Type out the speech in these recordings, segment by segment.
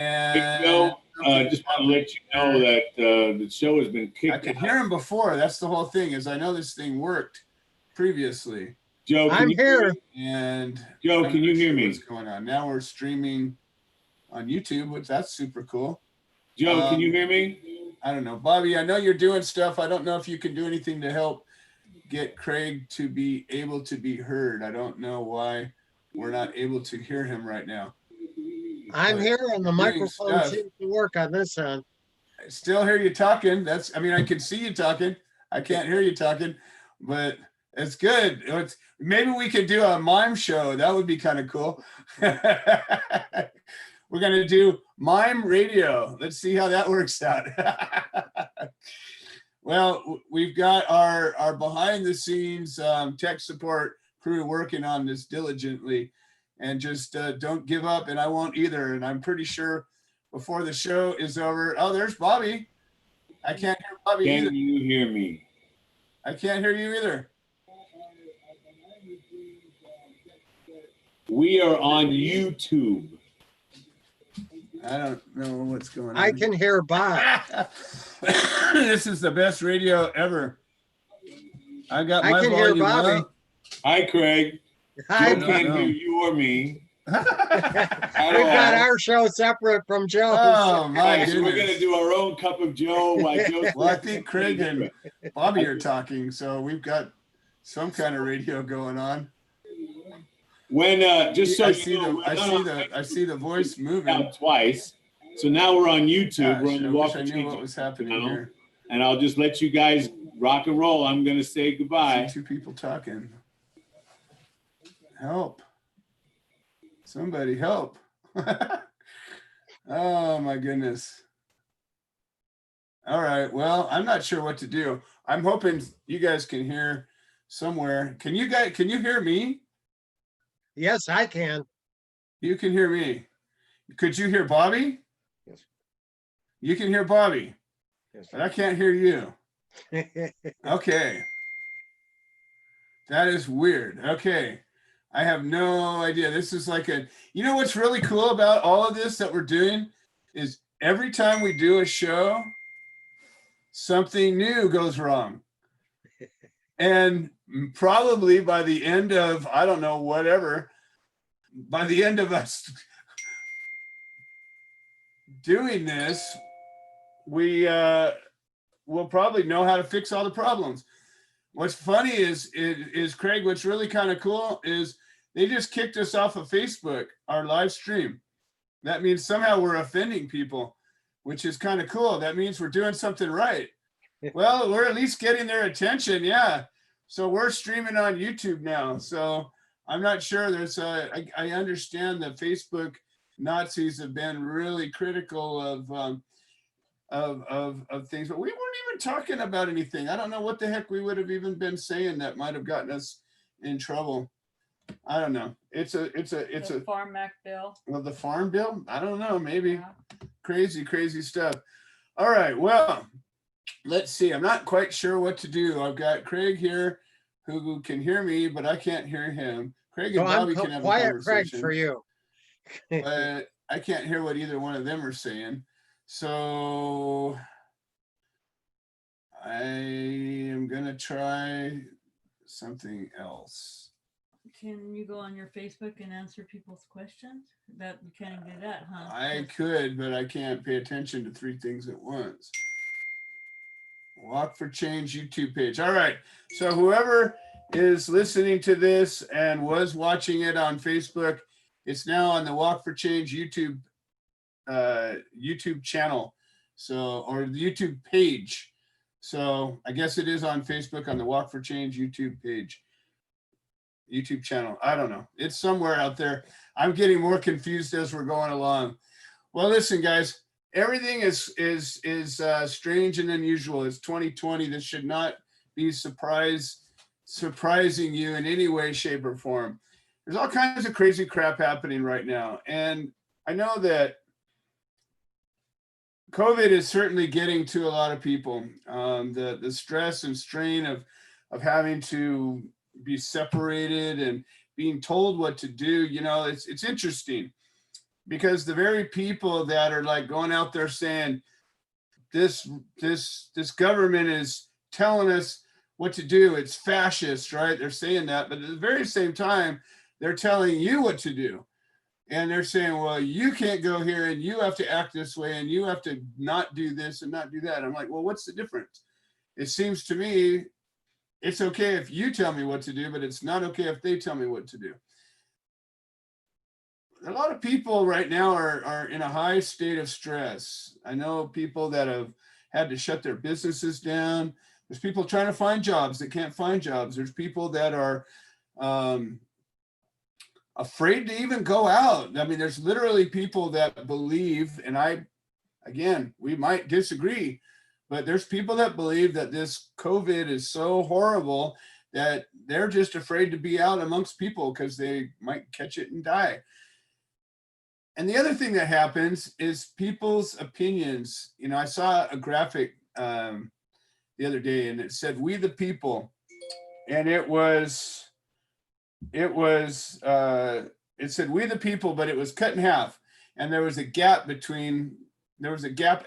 Hey, Joe, just want to let you know that the show has been I kicked could out. hear him before. That's the whole thing. Is I know this thing worked previously, Joe, can I'm you hear here. me? and Joe, I'm can you not hear sure what's me? going on. Now we're streaming on YouTube, which that's super cool. Joe, can you hear me? I don't know, Bobby. I know you're doing stuff. I don't know if you can do anything to help get Craig to be able to be heard. I don't know why we're not able to hear him right now, I'm but here, and the you're doing microphone stuff. seems to work on this end. I still hear you talking. That's, I mean, I can see you talking. I can't hear you talking, but it's good. Maybe we could do a mime show. That would be kind of cool. We're going to do mime radio. Let's see how that works out. Well, we've got our behind the scenes tech support crew working on this diligently, and just don't give up, and I won't either. And I'm pretty sure before the show is over. Oh, there's Bobby. I can't hear Bobby either. Can you hear me? I can't hear you either. We are on YouTube. I don't know what's going on. I can hear Bob. This is the best radio ever. I got I my can hear volume Bobby. up. Hi, Craig. Hi, Joe No, can't no. hear you or me. We've got our show separate from Joe's. Oh my Right, so we're goodness. going to do our own cup of Joe while Joe's. Well, I think Craig and Bobby are talking, so we've got some kind of radio going on. When just so I you see know, I see the voice moving. out twice. So now we're on YouTube. Gosh, We're on I the wish Walk I of knew Change what was YouTube happening channel. here. And I'll just let you guys rock and roll. I'm going to say I goodbye. see two people talking. Help. Somebody help. Oh my goodness. All right. Well, I'm not sure what to do. I'm hoping you guys can hear somewhere. Can you hear me? Yes, I can. You can hear me. Could you hear Bobby? Yes. You can hear Bobby, Yes. but I can't hear you. Okay. That is weird. Okay. I have no idea. This is like you know what's really cool about all of this that we're doing is every time we do a show, something new goes wrong. And probably by the end of, I don't know, whatever, by the end of us doing this, we will probably know how to fix all the problems. What's funny is Craig, what's really kind of cool is they just kicked us off of Facebook, our live stream. That means somehow we're offending people, which is kind of cool. That means we're doing something right. Well, we're at least getting their attention. Yeah. So we're streaming on YouTube now. So I'm not sure I understand that Facebook Nazis have been really critical of things, but we weren't even talking about anything. I don't know what the heck we would have even been saying that might have gotten us in trouble. I don't know. It's a Farm Act bill. Well, the farm bill? I don't know. Maybe Yeah. crazy stuff. All right. Well, let's see. I'm not quite sure what to do. I've got Craig here who can hear me, but I can't hear him. Craig So and I'm Bobby can have a quiet, Craig, conversation. for you. But I can't hear what either one of them are saying. So I am gonna try something else. Can you go on your Facebook and answer people's questions? That you can't do that, huh? I could, but I can't pay attention to three things at once. Walk for Change YouTube page. All right. So whoever is listening to this and was watching it on Facebook, it's now on the Walk for Change YouTube channel. So, or the YouTube page. So I guess it is on Facebook on the Walk for Change YouTube page. YouTube channel. I don't know. It's somewhere out there. I'm getting more confused as we're going along. Well, listen, guys, everything is strange and unusual. It's 2020. This should not be surprising you in any way, shape, or form. There's all kinds of crazy crap happening right now. And I know that COVID is certainly getting to a lot of people. The stress and strain of having to be separated and being told what to do, you know, it's interesting because the very people that are like going out there saying this government is telling us what to do, it's fascist, right? They're saying that, but at the very same time, they're telling you what to do. And they're saying, well, you can't go here and you have to act this way and you have to not do this and not do that. I'm like, well, what's the difference? It seems to me it's okay if you tell me what to do, but it's not okay if they tell me what to do. A lot of people right now are in a high state of stress. I know people that have had to shut their businesses down. There's people trying to find jobs that can't find jobs. There's people that are afraid to even go out. I mean, there's literally people that believe, and again, we might disagree, but there's people that believe that this COVID is so horrible that they're just afraid to be out amongst people because they might catch it and die. And the other thing that happens is people's opinions. You know, I saw a graphic the other day and it said, "We the people," and it said "We the people," but it was cut in half, and there was a gap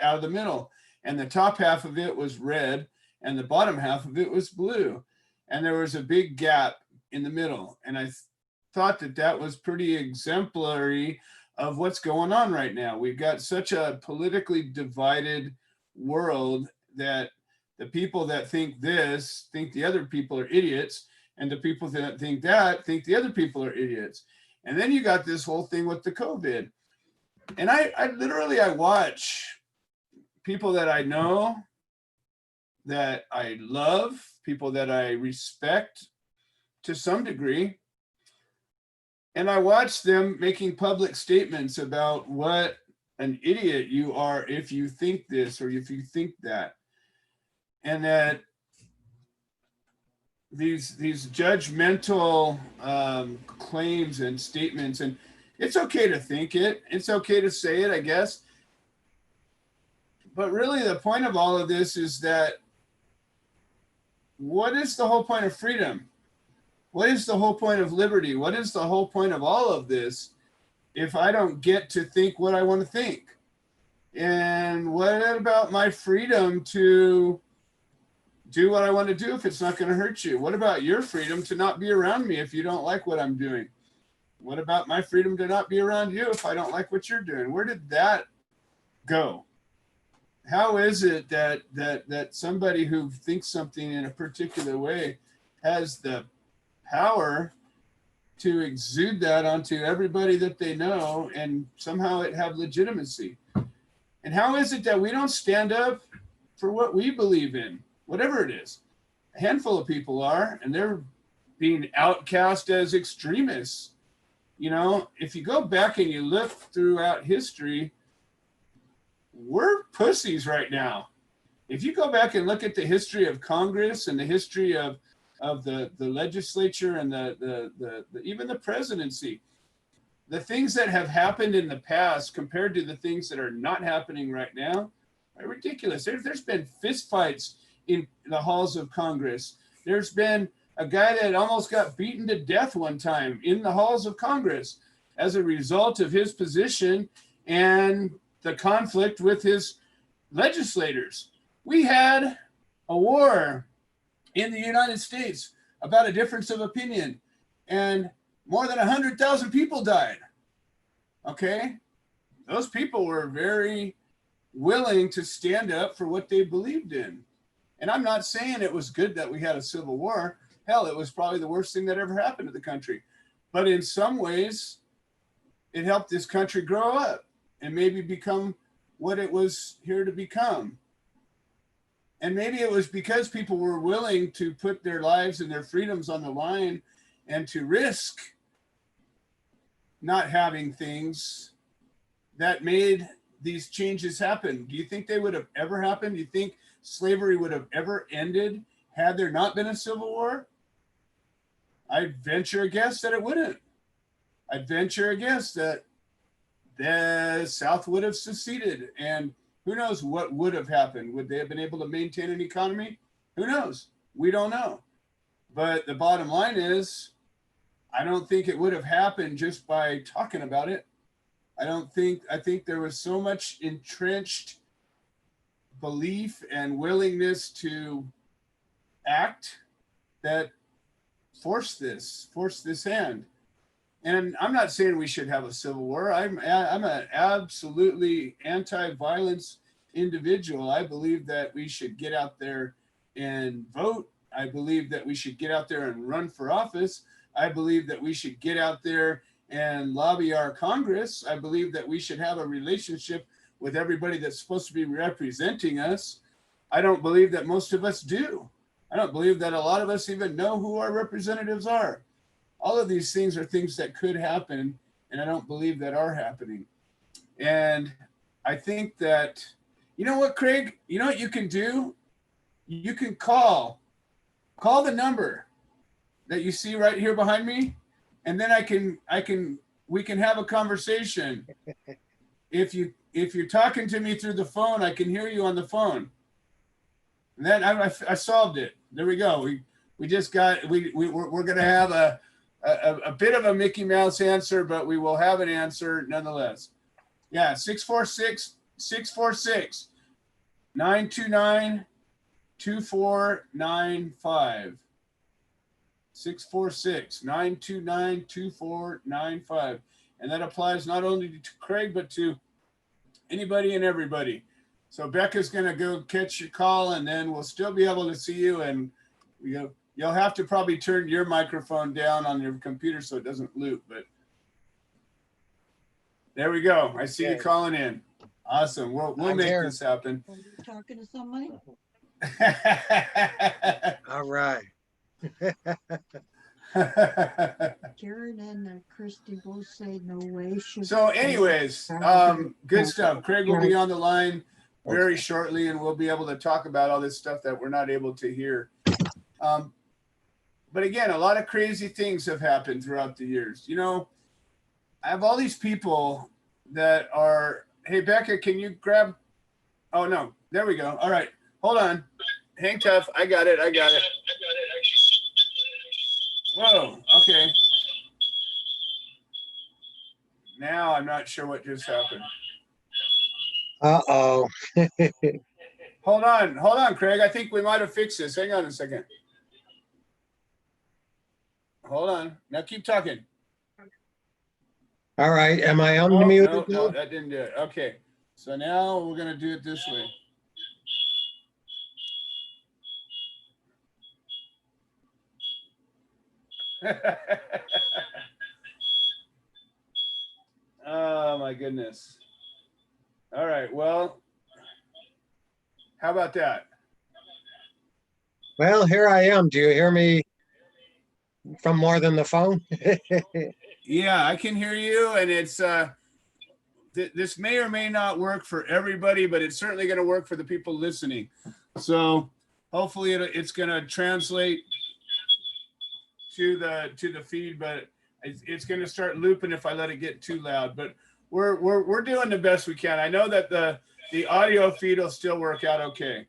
out of the middle, and the top half of it was red and the bottom half of it was blue, and there was a big gap in the middle. And I thought that was pretty exemplary of what's going on right now. We've got such a politically divided world that the people that think this think the other people are idiots, and the people that think that think the other people are idiots. And then you got this whole thing with the COVID. And I literally watch people that I know, that I love, people that I respect to some degree, and I watch them making public statements about what an idiot you are if you think this or if you think that. And that these judgmental claims and statements, and it's okay to think it, it's okay to say it, I guess. But really the point of all of this is that what is the whole point of freedom? What is the whole point of liberty? What is the whole point of all of this if I don't get to think what I want to think? And what about my freedom to do what I want to do if it's not going to hurt you? What about your freedom to not be around me if you don't like what I'm doing? What about my freedom to not be around you if I don't like what you're doing? Where did that go? How is it that somebody who thinks something in a particular way has the power to exude that onto everybody that they know and somehow it have legitimacy? And how is it that we don't stand up for what we believe in, whatever it is? A handful of people are, and they're being outcast as extremists. You know, if you go back and you look throughout history, we're pussies right now. If you go back and look at the history of Congress and the history of the legislature and the even the presidency, the things that have happened in the past compared to the things that are not happening right now are ridiculous. There's been fistfights in the halls of Congress. There's been a guy that almost got beaten to death one time in the halls of Congress as a result of his position and the conflict with his legislators. We had a war in the United States about a difference of opinion, and more than 100,000 people died. Okay? Those people were very willing to stand up for what they believed in. And I'm not saying it was good that we had a civil war. Hell, it was probably the worst thing that ever happened to the country. But in some ways, it helped this country grow up and maybe become what it was here to become. And maybe it was because people were willing to put their lives and their freedoms on the line and to risk not having things that made these changes happen. Do you think they would have ever happened? Do you think slavery would have ever ended had there not been a civil war? I'd venture a guess that it wouldn't. I'd venture a guess that the South would have seceded, and who knows what would have happened. Would they have been able to maintain an economy? Who knows? We don't know. But the bottom line is, I don't think it would have happened just by talking about it. I think there was so much entrenched belief and willingness to act that forced this hand. And I'm not saying we should have a civil war. I'm an absolutely anti-violence individual. I believe that we should get out there and vote. I believe that we should get out there and run for office. I believe that we should get out there and lobby our Congress. I believe that we should have a relationship with everybody that's supposed to be representing us. I don't believe that most of us do. I don't believe that a lot of us even know who our representatives are. All of these things are things that could happen, and I don't believe that are happening. And I think that, you know what, Craig, you know what you can do? You can call the number that you see right here behind me, and then we can have a conversation. If you're talking to me through the phone, I can hear you on the phone. And then I solved it. There we go. We're going to have a bit of a Mickey Mouse answer, but we will have an answer nonetheless. Yeah, 646-929-2495. 646-929-2495. And that applies not only to Craig, but to anybody and everybody. So Becca's going to go catch your call, and then we'll still be able to see you. And you'll have to probably turn your microphone down on your computer so it doesn't loop. But there we go. I see you calling in. Awesome. We'll make this happen. Are you talking to somebody? All right. Karen and Christy both say no way. So anyways, good stuff. Craig will be on the line very shortly, and we'll be able to talk about all this stuff that we're not able to hear. But again, a lot of crazy things have happened throughout the years. You know, I have all these people that are, hey, Becca, can you grab, oh no, there we go. All right, hold on. Hang tough. I got it. Whoa, okay. Now I'm not sure what just happened. Uh-oh. Hold on, Craig. I think we might have fixed this. Hang on a second. Hold on. Now keep talking. All right. Am I unmuted? No, that didn't do it. Okay. So now we're going to do it this way. Oh my goodness. All right. Well, how about that? Well, here I am. Do you hear me from more than the phone? Yeah, I can hear you, and it's this may or may not work for everybody, but it's certainly going to work for the people listening. So hopefully it's going to translate to the feed, but it's going to start looping if I let it get too loud. But we're doing the best we can. I know that the audio feed will still work out okay.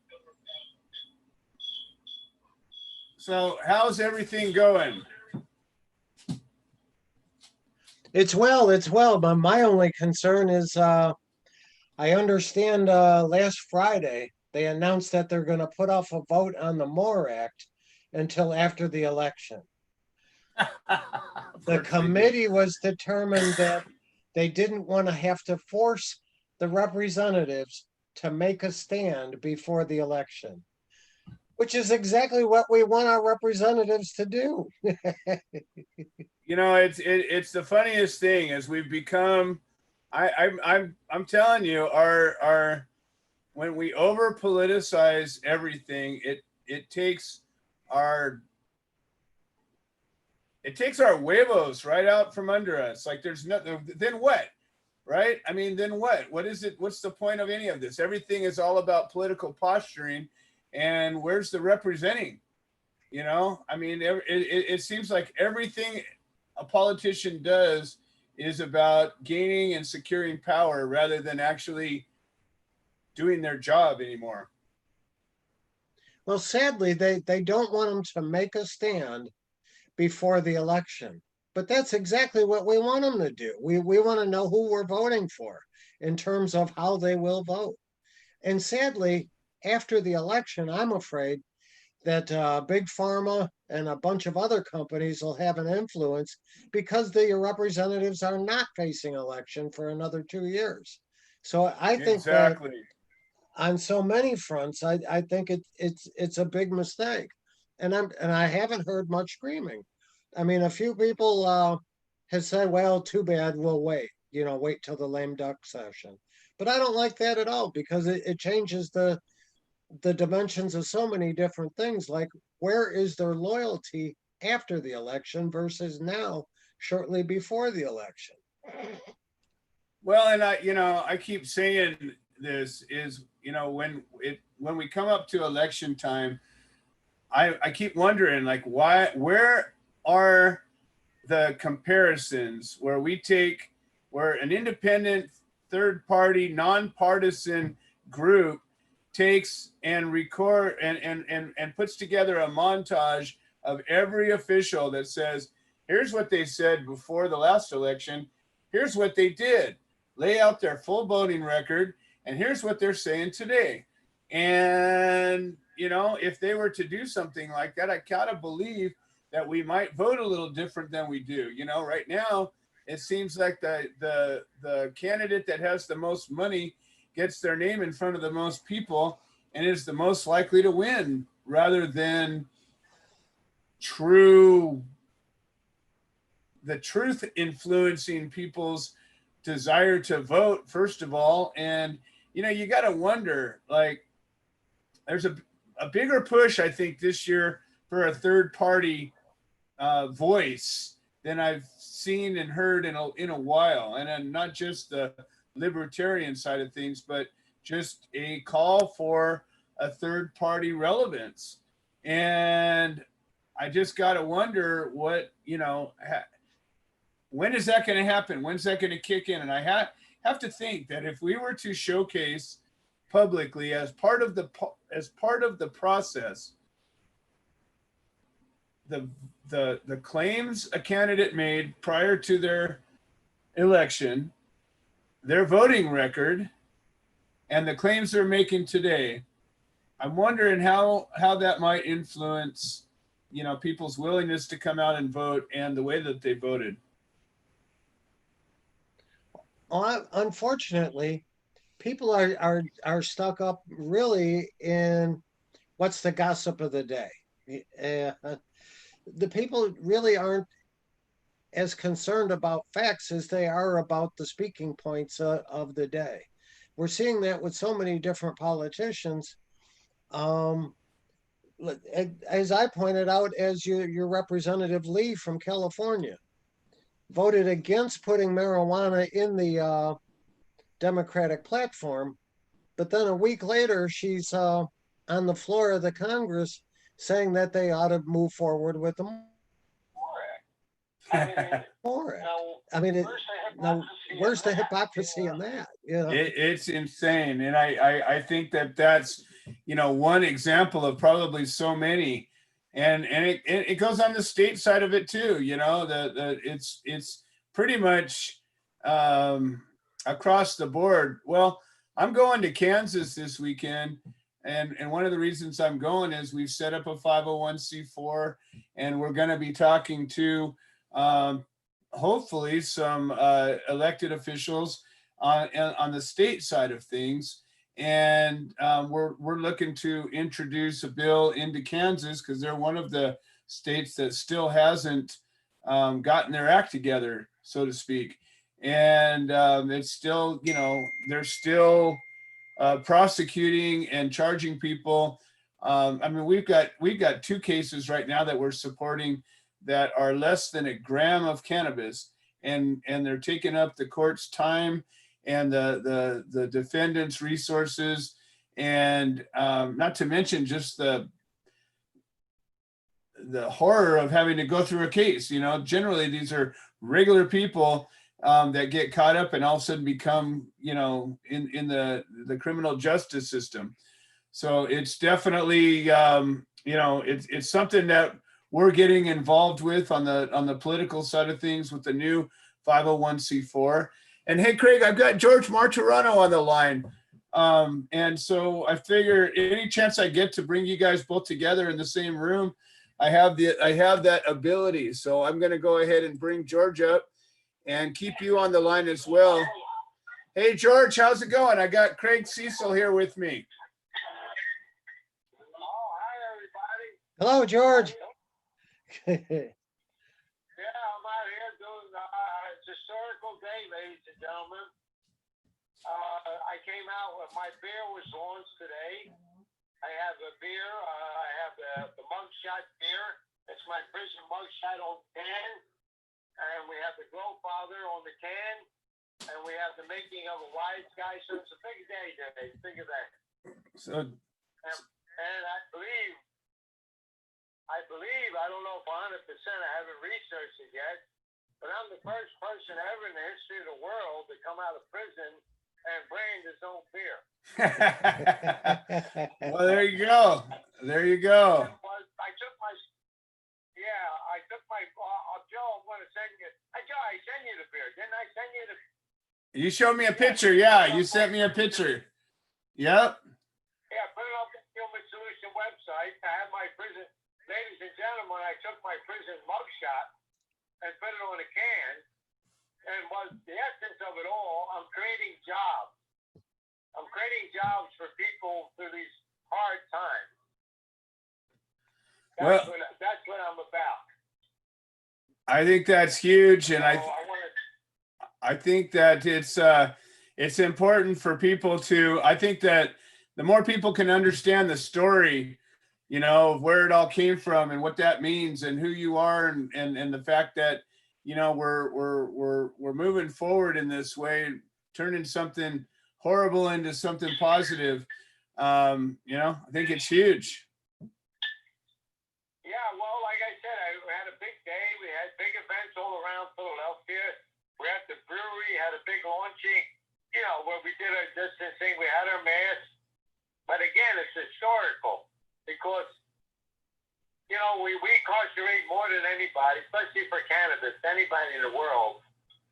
So how's everything going? It's well, but my only concern is I understand last Friday they announced that they're going to put off a vote on the MORE Act until after the election. The committee was determined that they didn't want to have to force the representatives to make a stand before the election, which is exactly what we want our representatives to do. You know, it's the funniest thing as we've become. I'm telling you, our when we over politicize everything, it takes our huevos right out from under us. Like there's nothing. Then what? Right? I mean, then what? What is it? What's the point of any of this? Everything is all about political posturing, and where's the representing? You know, I mean, it seems like everything a politician does is about gaining and securing power rather than actually doing their job anymore. Well, sadly, they don't want them to make a stand before the election. But that's exactly what we want them to do. We want to know who we're voting for in terms of how they will vote. And sadly, after the election, I'm afraid that Big Pharma and a bunch of other companies will have an influence because the representatives are not facing election for another 2 years. So I think that Exactly. on so many fronts, I think it's a big mistake, and I haven't heard much screaming. I mean, a few people have said, "Well, too bad, we'll wait. You know, wait till the lame duck session." But I don't like that at all because it changes the dimensions of so many different things. Like, where is their loyalty after the election versus now, shortly before the election? Well, and I keep saying this is, when we come up to election time, I keep wondering, like, where are the comparisons where where an independent third party nonpartisan group takes and record and puts together a montage of every official that says, here's what they said before the last election, here's what they did, lay out their full voting record, and here's what they're saying today. And if they were to do something like that, I gotta believe that we might vote a little different than we do. Right now it seems like the candidate that has the most money gets their name in front of the most people and is the most likely to win, rather than the truth influencing people's desire to vote, first of all. And you got to wonder, like, there's a bigger push, I think, this year for a third party voice than I've seen and heard in a while. And then not just the libertarian side of things, but just a call for a third party relevance. And I just got to wonder when is that going to happen? When's that going to kick in? And I have to think that if we were to showcase publicly as part of the process the claims a candidate made prior to their election, their voting record, and the claims they're making today, I'm wondering how that might influence people's willingness to come out and vote and the way that they voted. Unfortunately, people are stuck up really in what's the gossip of the day. The people really aren't as concerned about facts as they are about the speaking points of the day. We're seeing that with so many different politicians. As I pointed out, as your representative Lee from California voted against putting marijuana in the Democratic platform, but then a week later she's on the floor of the Congress saying that they ought to move forward with them. I mean, where's the hypocrisy in that? It's insane. And I think that's one example of probably so many. And it goes on the state side of it too. It's pretty much across the board. Well, I'm going to Kansas this weekend, and one of the reasons I'm going is we've set up a 501c4, and we're going to be talking to hopefully some elected officials on the state side of things. And we're looking to introduce a bill into Kansas because they're one of the states that still hasn't gotten their act together, so to speak. And it's still, they're still prosecuting and charging people. I mean, we've got 2 cases right now that we're supporting that are less than a gram of cannabis, and they're taking up the court's time and the defendant's resources, and not to mention just the horror of having to go through a case. Generally these are regular people that get caught up and all of a sudden become, in the criminal justice system. So it's definitely, it's something that we're getting involved with on the political side of things with the new 501c4. And hey, Craig, I've got George Martirano on the line. And so I figure any chance I get to bring you guys both together in the same room, I have that ability. So I'm going to go ahead and bring George up and keep you on the line as well. Hey, George, how's it going? I got Craig Cecil here with me. Oh, hi, everybody. Hello, George. Yeah, I'm out here doing it's historical day, ladies and gentlemen. I came out with my beer was launched today. I have a beer. I have the mugshot beer. It's my prison mugshot on can. And we have the Glow Father on the can. And we have the making of a wise guy. So it's a big day today. Big event. So, And I believe, I don't know if 100%, I haven't researched it yet, but I'm the first person ever in the history of the world to come out of prison and brand his own beer. well, there you go. There you go. I took my, Joe, I'm going to send you, Joe, I sent you the beer. Didn't I send you the You showed me a picture. Yeah, you sent me a picture. Yep. Yeah, put it up on the Human Solution website. I have my prison, ladies and gentlemen, I took my prison mugshot and put it on a can. And what the essence of it all, I'm creating jobs. I'm creating jobs for people through these hard times. That's what I'm about. I think that's huge, and So I think that it's important for people to. I think that the more people can understand the story, you know, of where it all came from and what that means and who you are, and the fact that, you know, we're moving forward in this way, turning something horrible into something positive. You know, I think it's huge. Yeah, well, like I said, we had a big day. We had big events all around Philadelphia. We had the brewery, had a big launching, you know, where we did our distancing. We had our masks. But again, it's historical because, you know, we incarcerate more than anybody, especially for cannabis, anybody in the world.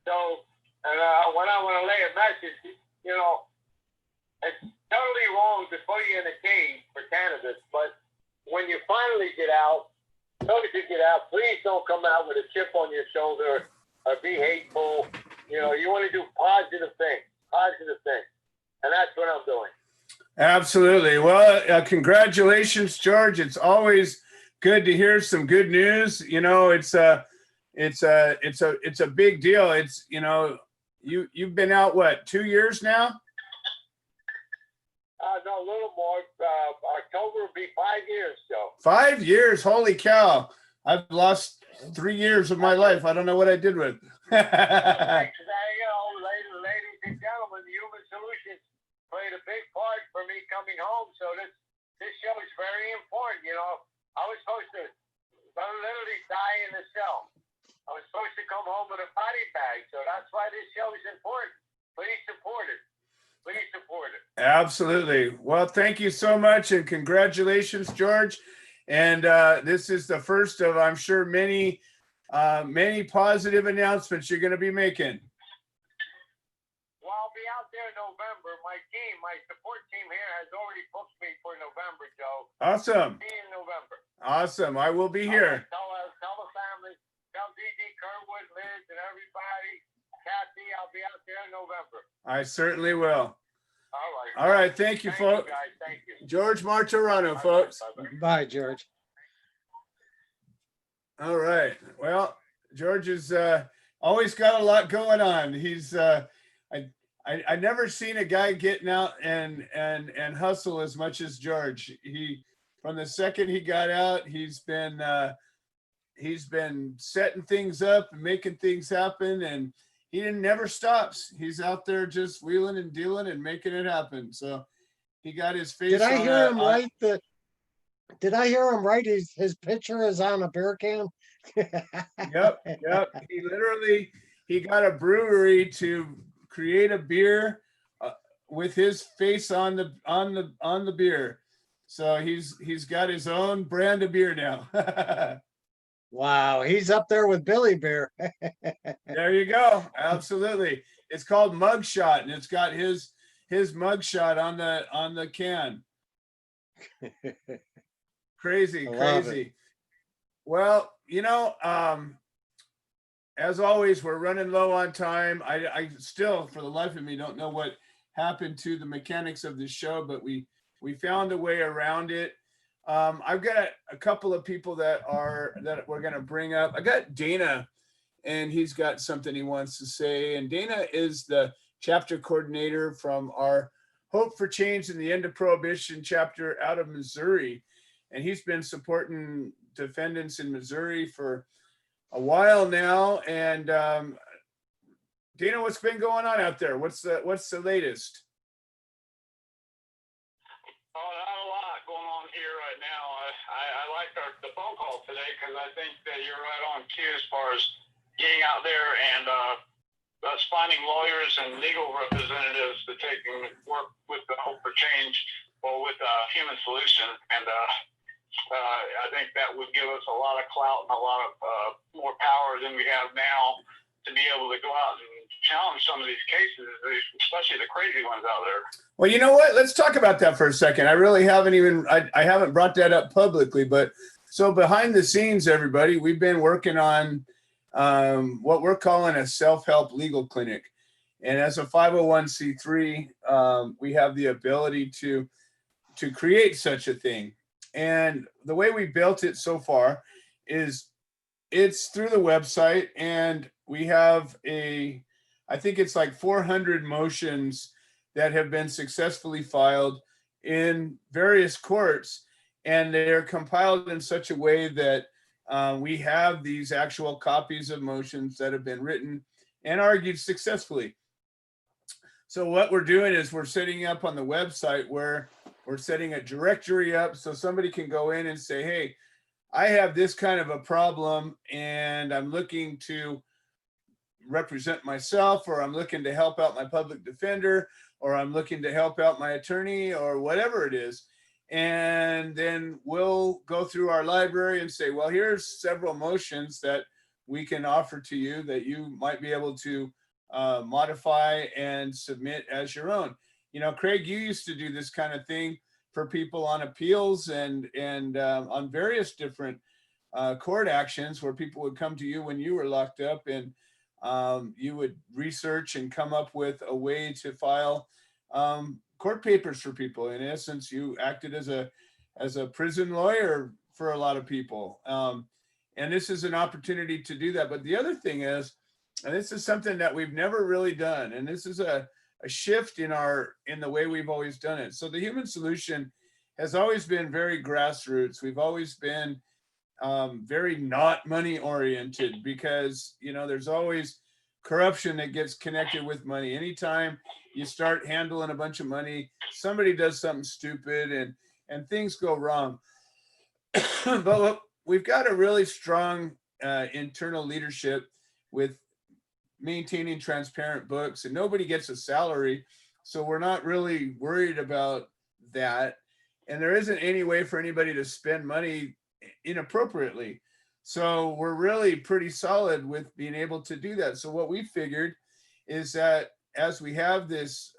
So, when I want to lay a message, you know, it's totally wrong to put you in a cage for cannabis, but when you finally get out, please don't come out with a chip on your shoulder or be hateful. You know, you want to do positive things. And that's what I'm doing. Absolutely. Well, congratulations, George. It's always good to hear some good news. You know, it's a big deal. It's, you know, you've been out, what, 2 years now? No, a little more. October will be 5 years, Joe. 5 years. Holy cow. I've lost 3 years of my life. I don't know what I did with. Thanks. You know, ladies and gentlemen, the Human Solutions played a big part for me coming home. So this show is very important. You know, I was supposed to literally die in the cell. I was supposed to come home with a body bag. So that's why this show is important. Please support it. Please support it. Absolutely. Well, thank you so much, and congratulations, George. And this is the first of, I'm sure, many positive announcements you're going to be making. Well, I'll be out there in November. My support team here has already booked me for November, Joe. Awesome. See you in November. Awesome. I will be here. Tell the family, tell DD, Kerwood, Liz, and everybody. Kathy, I'll be out there in November. I certainly will. All right. All right. Thank you, folks. Guys. Thank you. George Martirano, folks. Bye, George. All right. Well, George has always got a lot going on. He's I never seen a guy getting out and hustle as much as George. He, from the second he got out, he's been setting things up and making things happen, and he never stops. He's out there just wheeling and dealing and making it happen. So he got his face. Did I hear him right? Did I hear him right? His picture is on a beer can. Yep. He got a brewery to create a beer with his face on the beer. So he's got his own brand of beer now. Wow, he's up there with Billy Bear. There you go. Absolutely. It's called Mugshot, and it's got his mugshot on the can. Crazy, I love crazy. Well, as always, we're running low on time. I still, for the life of me, don't know what happened to the mechanics of the show, but we found a way around it. I've got a couple of people that we're going to bring up. I got Dana, and he's got something he wants to say. And Dana is the chapter coordinator from our Hope for Change and the End of Prohibition chapter out of Missouri. And he's been supporting defendants in Missouri for a while now. And Dana, what's been going on out there? What's the latest? Oh, not a lot going on here right now. I like the phone call today because I think that you're right on cue as far as getting out there and us finding lawyers and legal representatives to take and work with the Hope for Change or with Human Solution. And I think that would give us a lot of clout and a lot of more power than we have now to be able to go out and challenge some of these cases, especially the crazy ones out there. Well, you know what? Let's talk about that for a second. I really haven't I haven't brought that up publicly, but so behind the scenes, everybody, we've been working on what we're calling a self-help legal clinic. And as a 501c3, we have the ability to create such a thing. And the way we built it so far is it's through the website, and we have I think it's like 400 motions that have been successfully filed in various courts, and they're compiled in such a way that we have these actual copies of motions that have been written and argued successfully. So what we're doing is we're setting up on the website where we're setting a directory up so somebody can go in and say, hey, I have this kind of a problem and I'm looking to represent myself, or I'm looking to help out my public defender, or I'm looking to help out my attorney, or whatever it is. And then we'll go through our library and say, well, here's several motions that we can offer to you that you might be able to modify and submit as your own. Craig, you used to do this kind of thing for people on appeals and on various different court actions where people would come to you when you were locked up, and you would research and come up with a way to file court papers for people. In essence, you acted as a prison lawyer for a lot of people. And this is an opportunity to do that. But the other thing is, and this is something that we've never really done, and this is a shift in the way we've always done it. So the Human Solution has always been very grassroots. We've always been very not money oriented, because there's always corruption that gets connected with money. Anytime you start handling a bunch of money, somebody does something stupid and things go wrong. But we've got a really strong internal leadership with maintaining transparent books, and nobody gets a salary, so we're not really worried about that. And there isn't any way for anybody to spend money inappropriately. So we're really pretty solid with being able to do that. So what we figured is that as we have this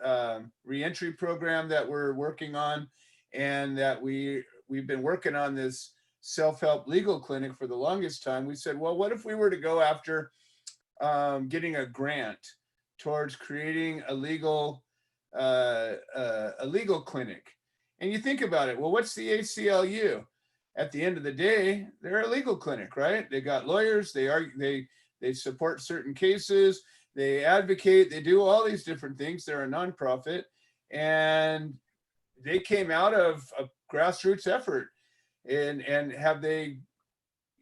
reentry program that we're working on, and that we've been working on this self-help legal clinic for the longest time, we said, well, what if we were to go after getting a grant towards creating a legal clinic? And you think about it, well, what's the ACLU? At the end of the day, they're a legal clinic, right? They got lawyers, they support certain cases, they advocate, they do all these different things. They're a nonprofit, and they came out of a grassroots effort. And have they,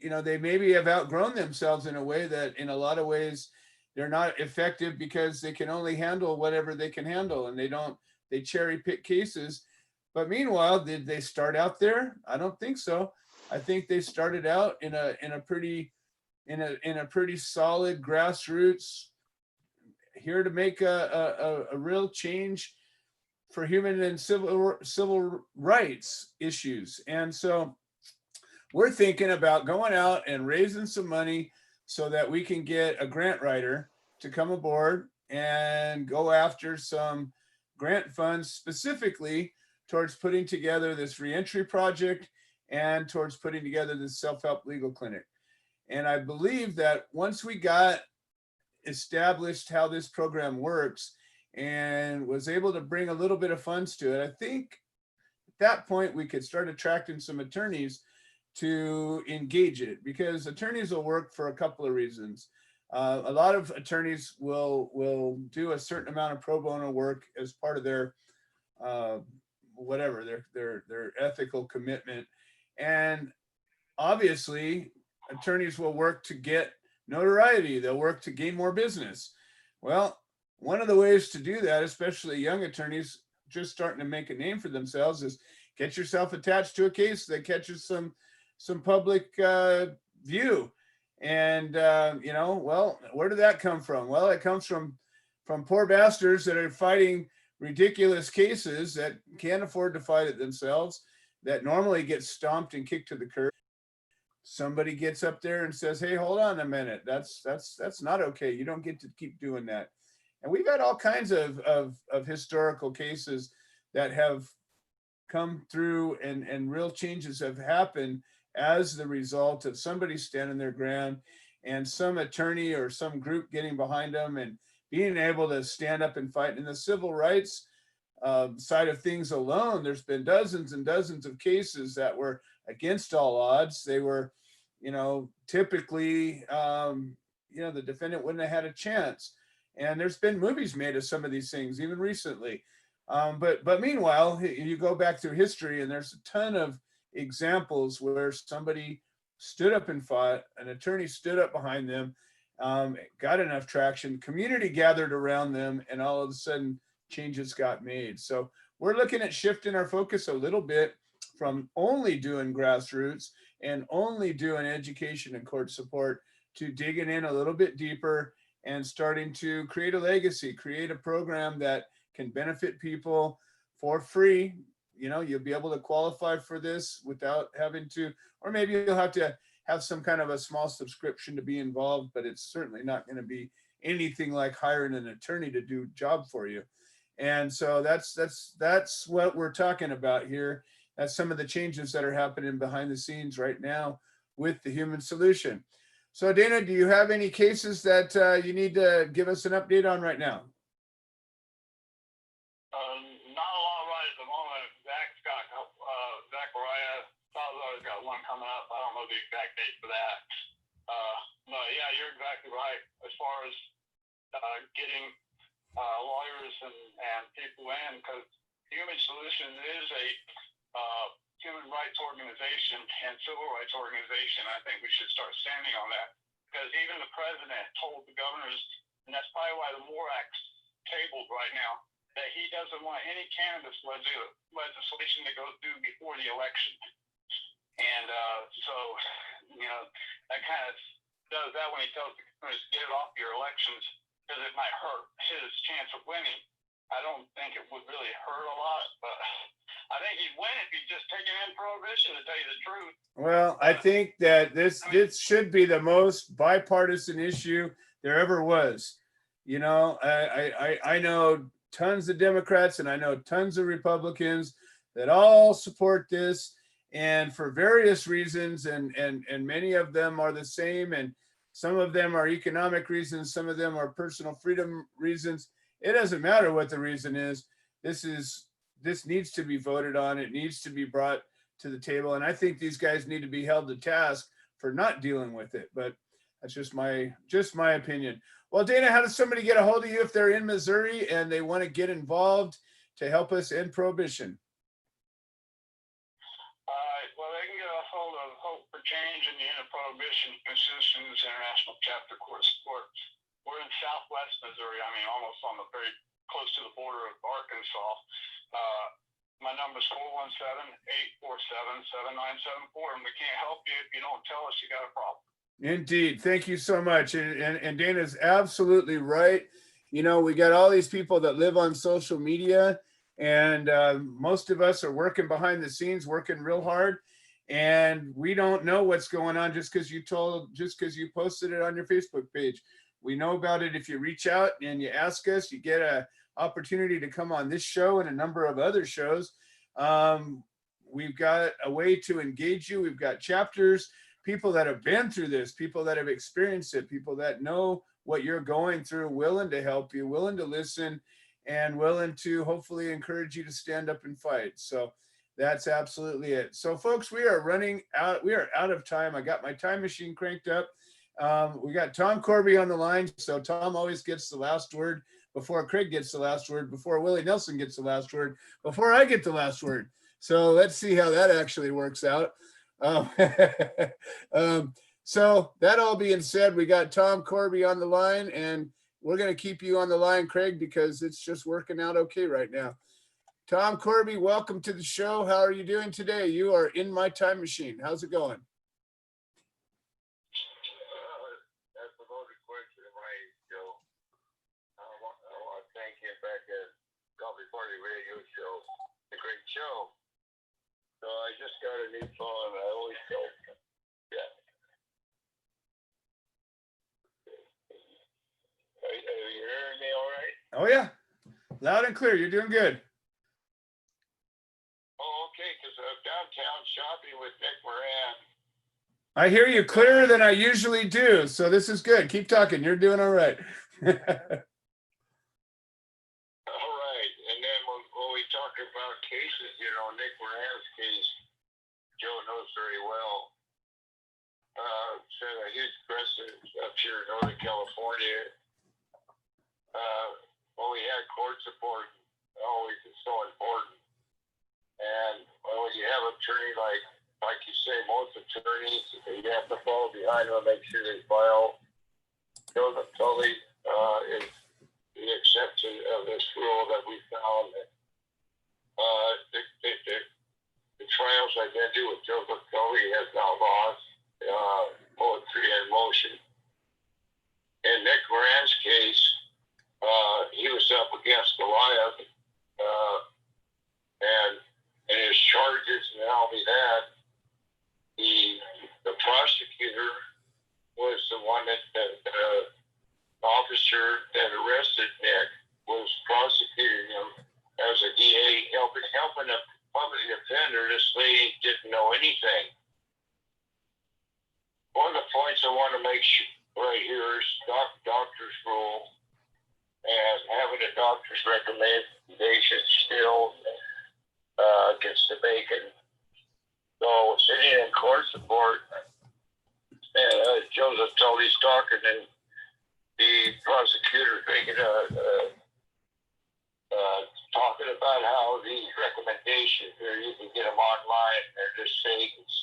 they maybe have outgrown themselves in a way that in a lot of ways they're not effective, because they can only handle whatever they can handle, and they cherry pick cases. But meanwhile, did they start out there? I don't think so. I think they started out in a pretty solid grassroots, here to make a real change for human and civil rights issues. And so we're thinking about going out and raising some money so that we can get a grant writer to come aboard and go after some grant funds specifically towards putting together this reentry project and towards putting together this self-help legal clinic. And I believe that once we got established how this program works and was able to bring a little bit of funds to it, I think at that point we could start attracting some attorneys to engage it, because attorneys will work for a couple of reasons. A lot of attorneys will do a certain amount of pro bono work as part of their whatever their ethical commitment, and obviously attorneys will work to get notoriety. They'll work to gain more business. Well, one of the ways to do that, especially young attorneys just starting to make a name for themselves, is get yourself attached to a case that catches some public view. And you know, well, where did that come from? Well, it comes from poor bastards that are fighting ridiculous cases that can't afford to fight it themselves, that normally get stomped and kicked to the curb. Somebody gets up there and says, hey, hold on a minute, that's not okay, you don't get to keep doing that. And we've had all kinds of historical cases that have come through, and real changes have happened as the result of somebody standing their ground and some attorney or some group getting behind them and being able to stand up and fight. In the civil rights side of things alone, there's been dozens and dozens of cases that were against all odds. They were, you know, typically, you know, the defendant wouldn't have had a chance. And there's been movies made of some of these things, even recently. But meanwhile, you go back through history and there's a ton of examples where somebody stood up and fought, an attorney stood up behind them, got enough traction, community gathered around them, and all of a sudden changes got made. So we're looking at shifting our focus a little bit from only doing grassroots and only doing education and court support to digging in a little bit deeper and starting to create a legacy, create a program that can benefit people for free. You know, you'll be able to qualify for this without having to, or maybe you'll have to have some kind of a small subscription to be involved, but it's certainly not going to be anything like hiring an attorney to do a job for you. And so that's what we're talking about here. That's some of the changes that are happening behind the scenes right now with the Human Solution. So Dana, do you have any cases that you need to give us an update on right now? Not a lot right at the moment. Zach's got Zachariah Salazar's got one coming up. I don't know the exact date for that. But yeah, you're exactly right. As far as getting lawyers and people in, because Human Solution is a human rights organization and civil rights organization. I think we should start standing on that, because even the president told the governors, and that's probably why the MORE Act's tabled right now, that he doesn't want any cannabis legislation to go through before the election. And so, you know, that kind of does that when he tells the governors to get it off your elections, because it might hurt his chance of winning. I don't think it would really hurt a lot, but I think he'd win if he'd just taken in prohibition, to tell you the truth. Well, I think that this should be the most bipartisan issue there ever was. You know, I know tons of Democrats and I know tons of Republicans that all support this, and for various reasons, and many of them are the same, and some of them are economic reasons, some of them are personal freedom reasons. It doesn't matter what the reason is. This needs to be voted on. It needs to be brought to the table. And I think these guys need to be held to task for not dealing with it. But that's just my opinion. Well, Dana, how does somebody get a hold of you if they're in Missouri and they want to get involved to help us end prohibition? Well, they can get a hold of Hope for Change and the End of Prohibition Institutions International Chapter Court Support. We're in Southwest Missouri. I mean, almost on the very close to the border of Arkansas. My number is 417-847-7974, and we can't help you if you don't tell us you got a problem. Indeed. Thank you so much. And Dana's absolutely right. You know, we got all these people that live on social media, and most of us are working behind the scenes, working real hard. And we don't know what's going on just because you posted it on your Facebook page. We know about it if you reach out and you ask us. You get a opportunity to come on this show and a number of other shows. We've got a way to engage you. We've got chapters, people that have been through this, people that have experienced it, people that know what you're going through, willing to help you, willing to listen, and willing to hopefully encourage you to stand up and fight. So that's absolutely it. So folks, we are running out. We are out of time. I got my time machine cranked up. We got Tom Corby on the line. So Tom always gets the last word before Craig gets the last word, before Willie Nelson gets the last word, before I get the last word. So let's see how that actually works out. So that all being said, we got Tom Corby on the line, and we're going to keep you on the line, Craig, because it's just working out okay right now. Tom Corby, welcome to the show. How are you doing today? You are in my time machine. How's it going? That's a loaded question, right, Joe? I want to thank you back at Coffee Party Radio Show. It's a great show. So I just got a new phone. I always tell you. Yeah. Are you hearing me all right? Oh, yeah. Loud and clear. You're doing good. Oh, okay, because I'm downtown shopping with Nick Moran. I hear you clearer than I usually do. So this is good. Keep talking. You're doing all right. All right. And then when we talk about cases, Nick Moran's case, Joe knows very well. Set a huge precedent up here in Northern California. When we had court support, always is so important. And when you have an attorney like you say, most attorneys, you have to follow behind them and make sure they file. Joseph Tully is the exception of this rule that we found. The trials I've been to with Joseph Tully has now lost poetry in motion. In Nick Moran's case, he was up against Goliath, and his charges, and not only that, the prosecutor was the one that the officer that arrested Nick was prosecuting him as a DA, helping a public defender. This lady didn't know anything. One of the points I want to make sure right here is doctor's rule, and having a doctor's recommendation still gets the bacon. So sitting in court support, Joseph Tully's talking, and the prosecutor making talking about how these recommendations here, you can get them online, they're just sayings.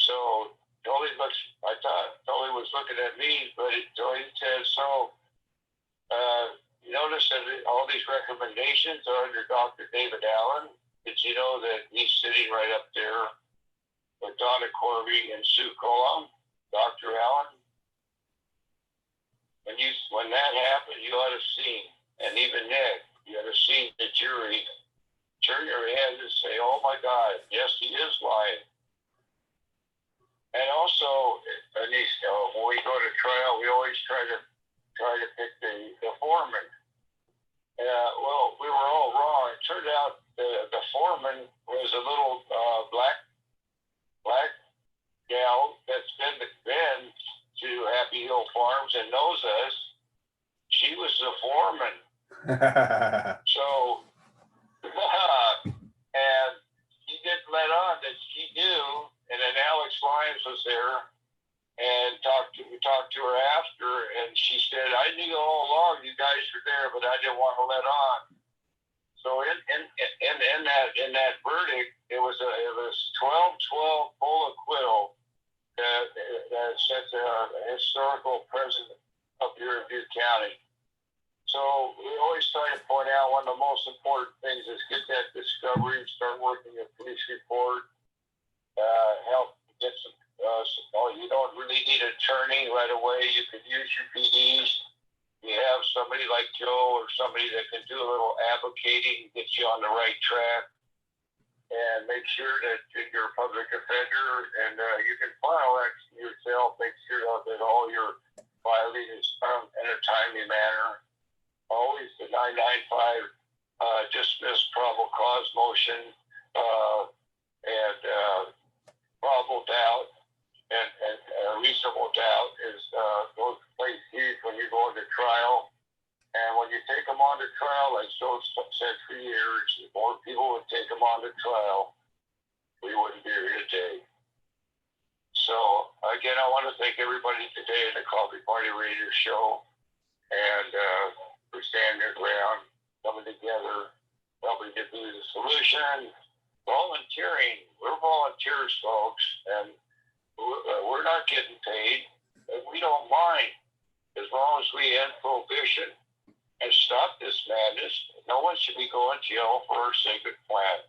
So Tully I thought Tully was looking at me, but Tully said, so you notice that all these recommendations are under Dr. David Allen. Did you know that he's sitting right up there with Donna Corby and Sue Colum, Dr. Allen? When that happened, you ought to see, and even Nick, you ought to see the jury turn your head and say, "Oh my God, yes, he is lying." And also, when we go to trial, we always try to pick the foreman. Well, we were all wrong. It turned out the foreman was a little black gal that's been to Happy Hill Farms and knows us. She was the foreman. So, and he didn't let on that she knew. And then Alex Lyons was there and we talked to her after, and she said, "I knew all along you guys were there, but I didn't want to let on." So in that verdict, it was 12-12 full acquittal that set the historical precedent up here in Butte County. So we always try to point out one of the most important things is get that discovery, start working a police report, help get some. You don't really need an attorney right away. You could use your PDs. You have somebody like Joe or somebody that can do a little advocating, get you on the right track. and make sure that you're a public offender, and you can file that yourself. Make sure that all your filing is done in a timely manner. Always the 995 dismiss probable cause motion and probable doubt and reasonable doubt is those plays huge when you go into trial. And when you take them on to trial, like Joe said for years, if more people would take them on to trial, we wouldn't be here today. So, again, I want to thank everybody today in the Coffee Party Radio Show and for standing their ground, coming together, helping get through the solution, volunteering. We're volunteers, folks, and we're not getting paid. And we don't mind as long as we end prohibition and stop this madness. No one should be going to jail for a sacred plan.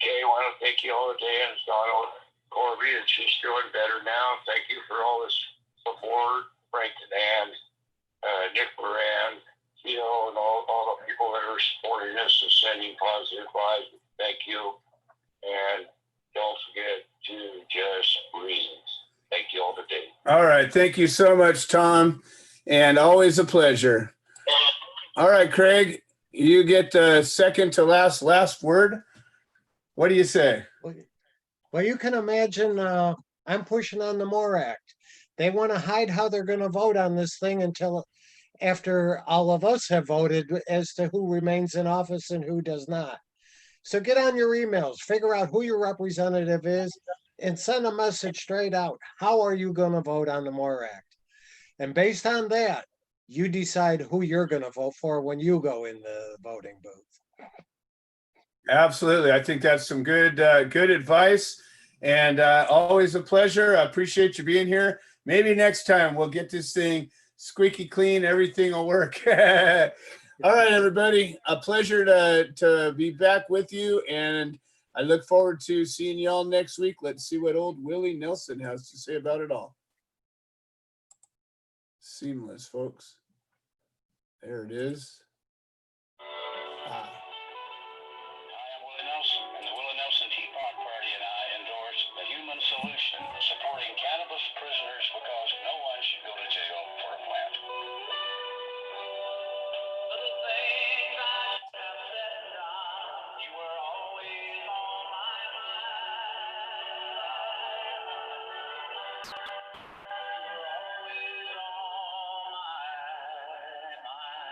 Okay, I want to thank you all today, and it's Donald Corby, and she's doing better now. Thank you for all this support, Frank and Ann, Nick Moran, and all the people that are supporting us and sending positive vibes. Thank you, and don't forget to just breathe. Thank you all today. All right. Thank you so much, Tom. And always a pleasure. All right, Craig, you get the second to last word. What do you say? Well, you can imagine I'm pushing on the MORE Act. They want to hide how they're going to vote on this thing until after all of us have voted as to who remains in office and who does not. So get on your emails, figure out who your representative is, and send a message straight out. How are you going to vote on the MORE Act? And based on that, you decide who you're going to vote for when you go in the voting booth. Absolutely. I think that's some good advice, and always a pleasure. I appreciate you being here. Maybe next time we'll get this thing squeaky clean. Everything will work. All right, everybody. A pleasure to be back with you, and I look forward to seeing y'all next week. Let's see what old Willie Nelson has to say about it all. Seamless, folks. There it is. I am Willie Nelson, and the Willie Nelson Tea Pot Party and I endorse the human solution, supporting cannabis prisoners because no one should go to jail for a plant. The things I have said and done, you were always on my mind. You were always on my mind.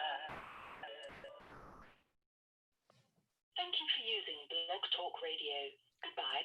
Thank you for using Blog Talk Radio. Goodbye.